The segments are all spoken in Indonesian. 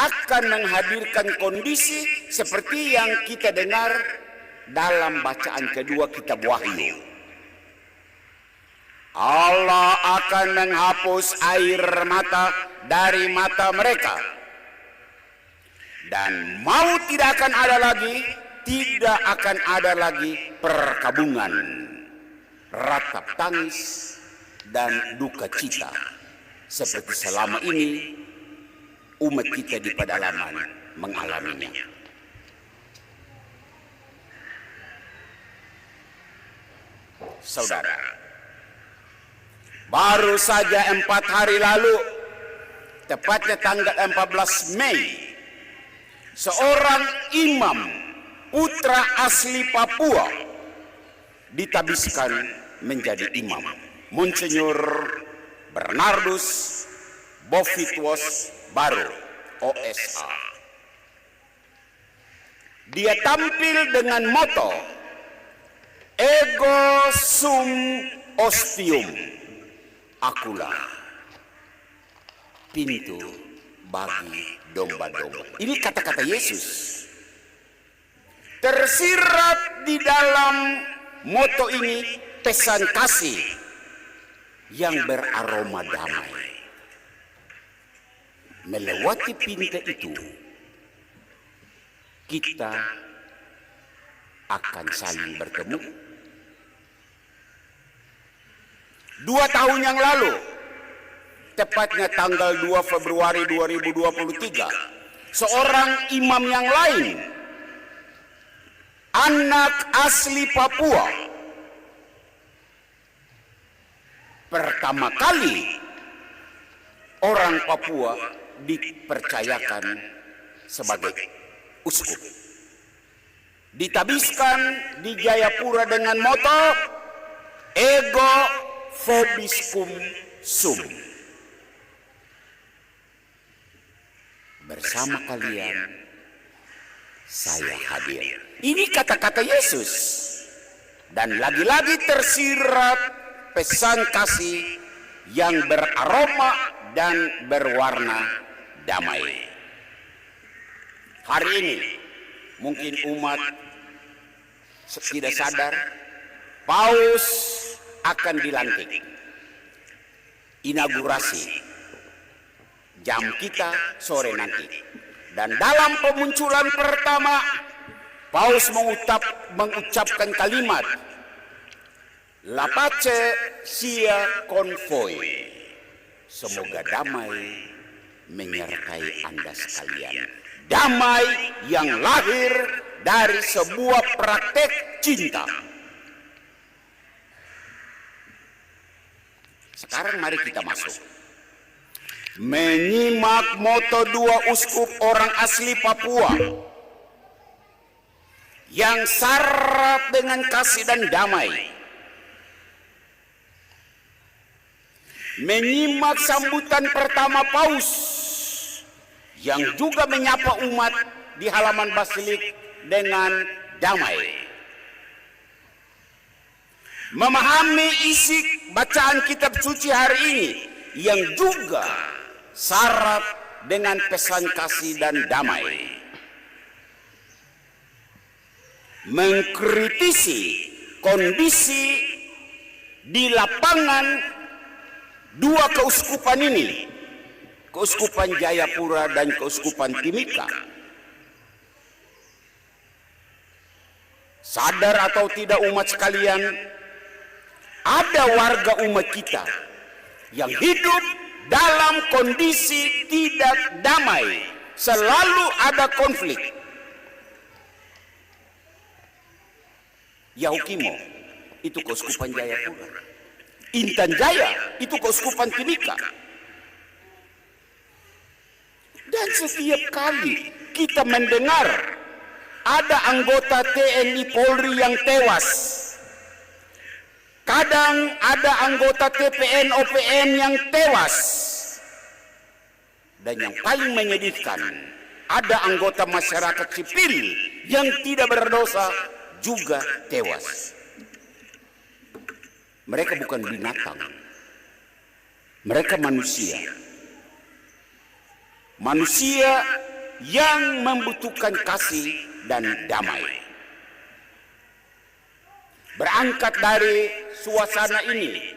akan menghadirkan kondisi seperti yang kita dengar dalam bacaan kedua kitab Wahyu. Allah akan menghapus air mata dari mata mereka, dan maut tidak akan ada lagi perkabungan, ratap tangis, dan duka cita seperti selama ini umat kita di pedalaman mengalaminya. Saudara, baru saja 4 hari lalu, tepatnya tanggal 14 Mei, seorang imam putra asli Papua ditabiskan menjadi imam, Monsinyur Bernardus Bovitwos Baru, OSA. Dia tampil dengan moto Ego Sum Ostium, akulah pintu bagi domba-domba. Ini kata-kata Yesus. Tersirat di dalam moto ini pesan kasih yang beraroma damai. Melewati pintu itu, kita akan saling bertemu. 2 tahun yang lalu, tepatnya tanggal 2 Februari 2023, seorang imam yang lain, anak asli Papua, pertama kali orang Papua dipercayakan sebagai uskup, ditabiskan di Jayapura dengan moto Ego Vobiscum Sum. Bersama kalian saya hadir. Ini kata-kata Yesus, dan lagi-lagi tersirat pesan kasih yang beraroma dan berwarna damai. Hari ini mungkin umat tidak sadar, Paus akan dilantik. Inaugurasi jam kita sore nanti. Dan dalam pemunculan pertama, Paus mengucapkan kalimat La pace sia con voi. Semoga damai menyertai Anda sekalian. Damai yang lahir dari sebuah praktek cinta. Sekarang mari kita masuk. Menyimak moto 2 uskup orang asli Papua yang syarat dengan kasih dan damai. Menyimak sambutan pertama Paus yang juga menyapa umat di halaman Basilik dengan damai. Memahami isi bacaan kitab suci hari ini yang juga syarat dengan pesan kasih dan damai. Mengkritisi kondisi di lapangan 2 keuskupan ini, Keuskupan Jayapura dan Keuskupan Timika. Sadar atau tidak umat sekalian, ada warga umat kita yang hidup dalam kondisi tidak damai, selalu ada konflik. Yahukimo itu Keuskupan Jayapura, Intan Jaya itu Keuskupan Timika. Dan setiap kali kita mendengar ada anggota TNI Polri yang tewas, kadang ada anggota TPN OPM yang tewas, dan yang paling menyedihkan, ada anggota masyarakat sipil yang tidak berdosa juga tewas. Mereka bukan binatang, mereka manusia. Manusia yang membutuhkan kasih dan damai. Berangkat dari suasana ini,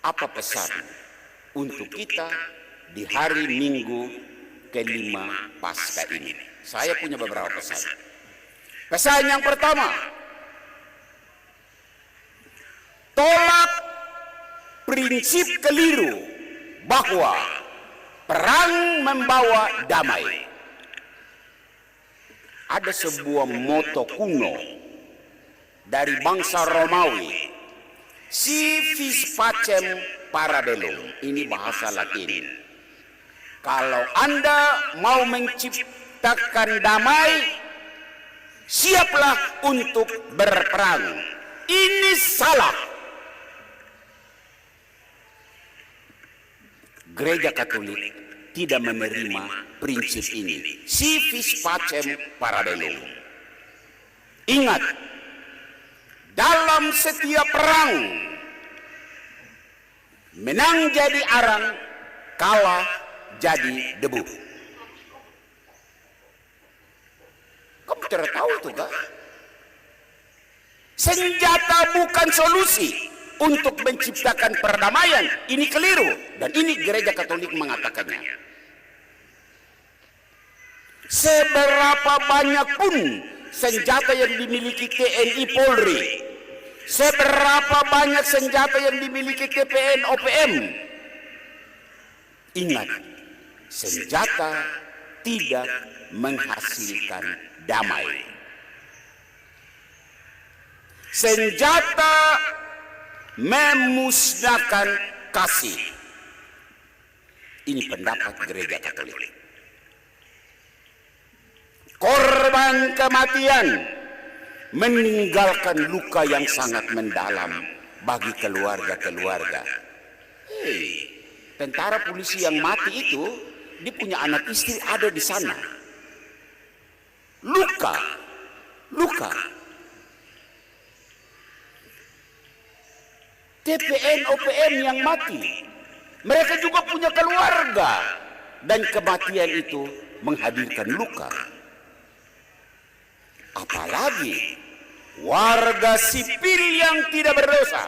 apa pesan untuk kita di hari Minggu kelima Paskah ini? Saya punya beberapa pesan. Pesan yang pertama, tolak prinsip keliru bahwa perang membawa damai. Ada sebuah moto kuno dari bangsa Romawi, si vis pacem para bellum. Ini bahasa Latin. Kalau Anda mau menciptakan damai, siaplah untuk berperang. Ini salah. Gereja Katolik tidak menerima prinsip ini. Si vis pacem para bellum. Ingat, dalam setiap perang, menang jadi arang, kalah jadi debu. Kamu tidak tahu tuh kak? Senjata bukan solusi untuk menciptakan perdamaian. Ini keliru, dan ini gereja Katolik mengatakannya. Seberapa banyak pun senjata yang dimiliki TNI Polri, seberapa banyak senjata yang dimiliki TPN OPM, ingat, senjata tidak menghasilkan damai. Senjata memusnahkan kasih. Ini pendapat gereja Katolik. Korban kematian meninggalkan luka yang sangat mendalam bagi keluarga-keluarga. Hei, tentara polisi yang mati itu, dia punya anak istri ada di sana. Luka. TPN OPM yang mati, mereka juga punya keluarga, dan kematian itu menghadirkan luka. Apalagi warga sipil yang tidak berdosa,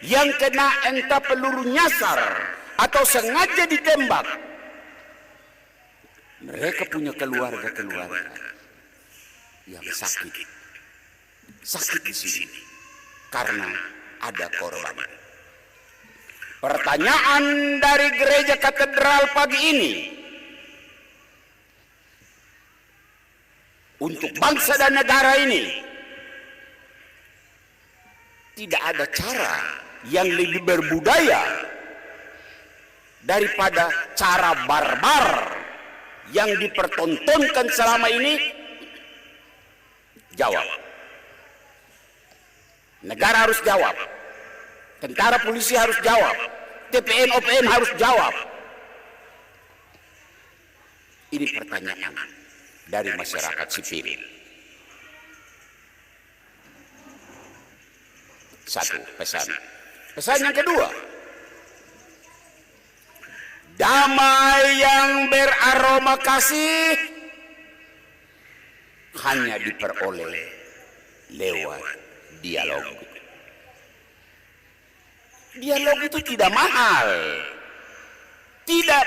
yang kena entah peluru nyasar atau sengaja ditembak. Mereka punya keluarga-keluarga yang sakit di sini karena ada korban. Pertanyaan dari gereja katedral pagi ini, untuk bangsa dan negara ini, tidak ada cara yang lebih berbudaya daripada cara barbar yang dipertontonkan selama ini. Jawab. Negara harus jawab. Tentara polisi harus jawab. TPN OPM harus jawab. Ini pertanyaan dari masyarakat sipil. Satu pesan. Pesan yang kedua, damai yang beraroma kasih hanya diperoleh lewat dialog. Dialog itu tidak mahal. Tidak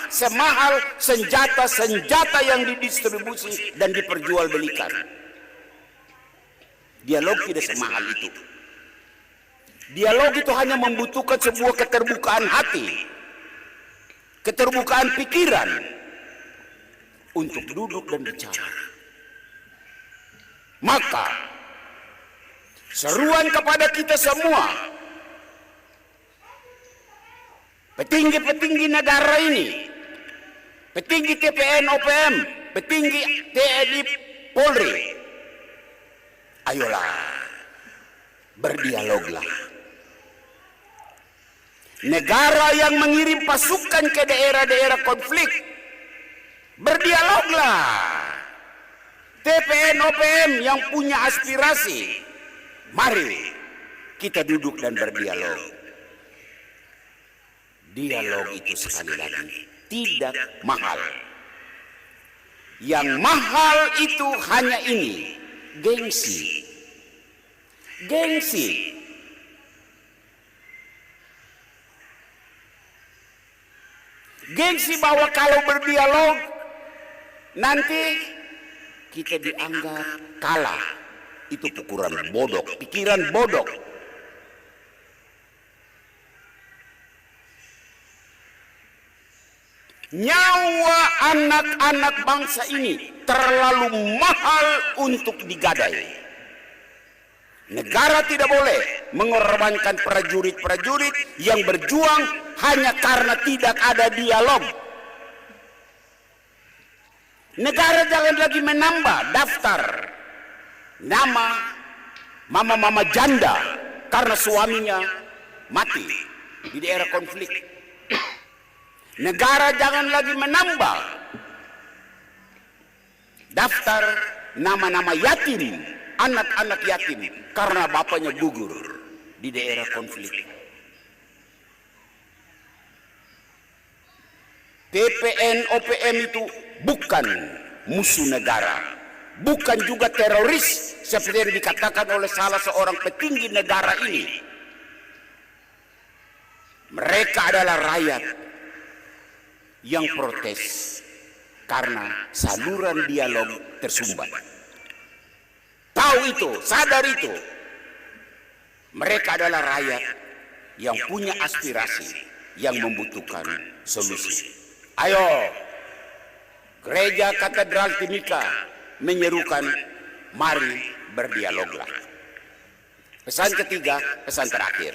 semahal senjata-senjata yang didistribusi dan diperjualbelikan. Dialog tidak semahal itu. Dialog itu hanya membutuhkan sebuah keterbukaan hati, keterbukaan pikiran untuk duduk dan bicara. Maka seruan kepada kita semua, petinggi-petinggi negara ini, petinggi TPN OPM, petinggi TNI Polri, ayolah berdialoglah. Negara yang mengirim pasukan ke daerah-daerah konflik, berdialoglah. TPN OPM yang punya aspirasi, mari kita duduk dan berdialog. Dialog itu sekali lagi tidak mahal. Yang mahal itu hanya ini, gengsi. Gengsi. Gengsi bahwa kalau berdialog nanti kita dianggap kalah. Itu pikiran bodoh, pikiran bodoh. Nyawa anak-anak bangsa ini terlalu mahal untuk digadai. Negara tidak boleh mengorbankan prajurit-prajurit yang berjuang hanya karena tidak ada dialog. Negara jangan lagi menambah daftar nama mama-mama janda karena suaminya mati di daerah konflik. Negara jangan lagi menambah daftar nama-nama yatim, anak-anak yatim karena bapaknya gugur di daerah konflik. TPN, OPM itu bukan musuh negara, bukan juga teroris seperti yang dikatakan oleh salah seorang petinggi negara ini. Mereka adalah rakyat yang protes karena saluran dialog tersumbat. Tahu itu, sadar itu. Mereka adalah rakyat yang punya aspirasi, yang membutuhkan solusi. Ayo, Gereja Katedral Timika menyerukan, mari berdialoglah. Pesan ketiga, pesan terakhir.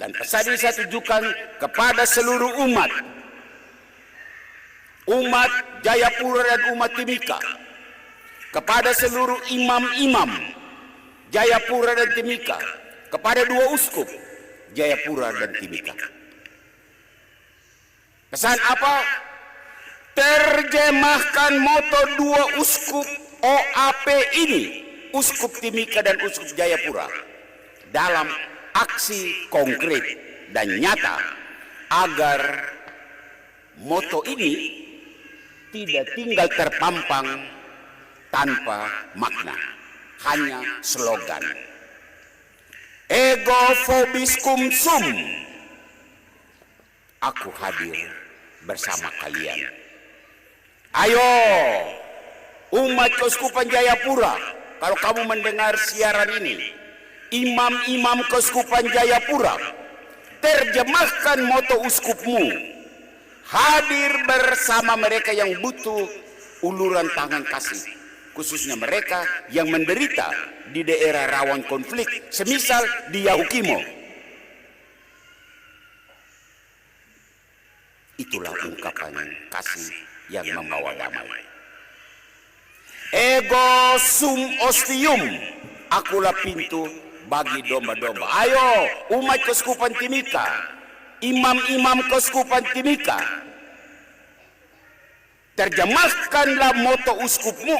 Dan pesan ini saya tujukan kepada seluruh umat. Umat Jayapura dan umat Timika. Kepada seluruh imam-imam Jayapura dan Timika. Kepada dua uskup Jayapura dan Timika. Pesan apa? Terjemahkan moto dua uskup OAP ini, Uskup Timika dan Uskup Jayapura, dalam aksi konkret dan nyata agar moto ini tidak tinggal terpampang tanpa makna, hanya slogan. Ego vobiscum sum, aku hadir bersama kalian. Ayo umat Keuskupan Jayapura, kalau kamu mendengar siaran ini, imam-imam Keuskupan Jayapura, terjemahkan moto uskupmu. Hadir bersama mereka yang butuh uluran tangan kasih, khususnya mereka yang menderita di daerah rawan konflik, semisal di Yahukimo. Itulah ungkapan kasih yang membawa damai. Ego sum ostium, akulah pintu bagi domba-domba. Ayo umat Keuskupan Timika, imam-imam Keuskupan Timika, terjemahkanlah moto uskupmu.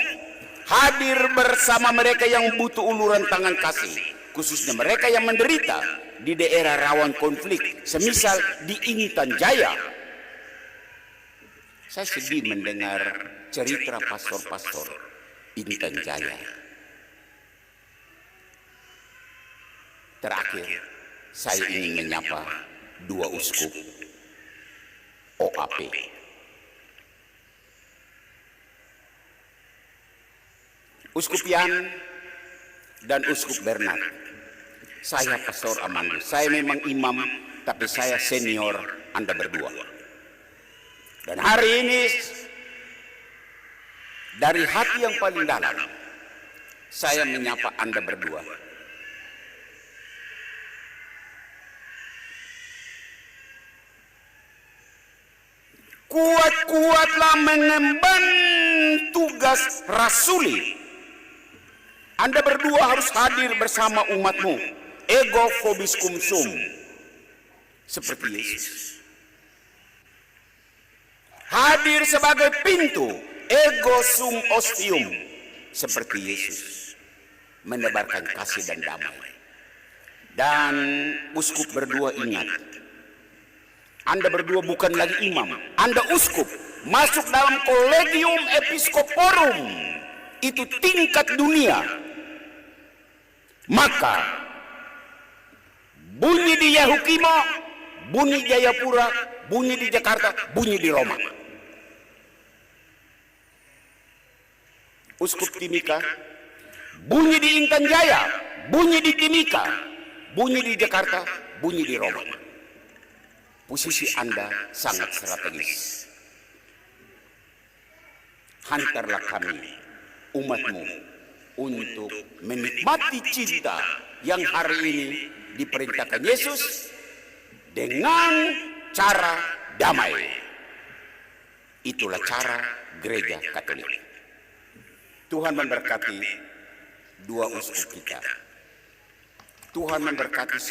Hadir bersama mereka yang butuh uluran tangan kasih, khususnya mereka yang menderita di daerah rawan konflik, semisal di Intan Jaya. Saya sedih mendengar cerita pastor-pastor Intan Jaya. Terakhir, saya ingin menyapa dua uskup OAP. Uskup Yan dan Uskup Bernard. Saya Pastor Amandus. Saya memang imam, tapi saya senior Anda berdua. Dan hari ini, dari hati yang paling dalam, saya menyapa Anda berdua. Kuat-kuatlah mengemban tugas rasuli. Anda berdua harus hadir bersama umatmu. Ego vobiscum sum, seperti Yesus. Hadir sebagai pintu. Ego sum ostium, seperti Yesus. Menebarkan kasih dan damai. Dan uskup berdua ingat, Anda berdua bukan lagi imam, Anda uskup. masuk dalam Collegium Episcoporum, itu tingkat dunia, maka bunyi di Yahukimo, bunyi di Jayapura, bunyi di Jakarta, bunyi di Roma. Uskup Timika, bunyi di Intan Jaya, bunyi di Timika, bunyi di Jakarta, bunyi di Roma. Posisi Anda sangat strategis. Hantarlah kami, umatmu, untuk menikmati cinta yang hari ini diperintahkan Yesus dengan cara damai. Itulah cara gereja Katolik. Tuhan memberkati dua uskup kita. Tuhan memberkati